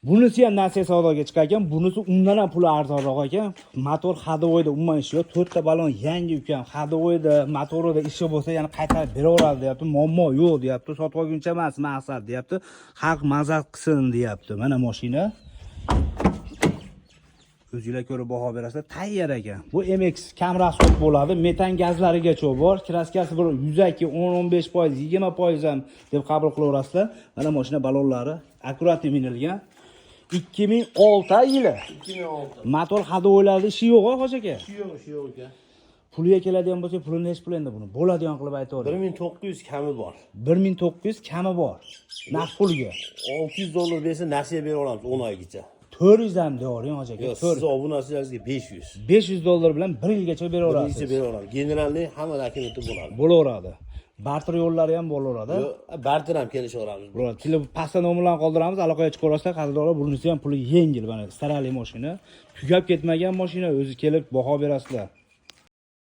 Bunisi ham narsa savdoga chiqar ekan, bunisi undan ham puli arzonroq ekan. Motor Hadovoyda umuman ishi yo'q. 4 ta balon yangi ekan. Hadovoyda motorida ishi bo'lsa, yana qaytarib beraveradi deyapti. Muammo yo'q deyapti. Sotib olguncha emas, maqsad deyapti. Xalq mazza qilsin deyapti. Mana mashina. O'zingizlar ko'rib baho berasizlar. Tayyor ekan. Bu MX kam rasxod bo'ladi. Metan gazlarigacha bor. Kraskasi bir yuzaki 10-15%, 20% ham deb qabul qilaverasizlar. Mana mashina balonlari akkuratli minilgan. 2006 yili. 2006. Motor Hadovoylarda ishi yo'q, hoji aka. Ishi yo'q ekan. Puliga keladigan bo'lsa, pulini nechi pul endi buni? Bo'ladigan qilib aytavering. 1900 kami bor. 1900 kami bor. Naqd pulga. $600 bersa nasiya bera olamiz 10 oygacha. 400 ham deyavering, hoji aka. Yo'q, siz obunachilariga 500. $500 bilan 1 yilgacha bera olasiz. Birinchi bera olamiz. Generalniy hamma dokumenti bo'ladi. Bo'laveradi. Barter yo'llari ham bo'laveradi. Yo'q, barter ham kelishaveramiz. Bo'ladi. Telefon pastda nomerlarni qoldiramiz, aloqaga chiqaverasizlar. Qadrdonlar, bunisi ham puli yengil, mana starali mashina. Tugab ketmagan mashina, o'zi kelib baho berasizlar.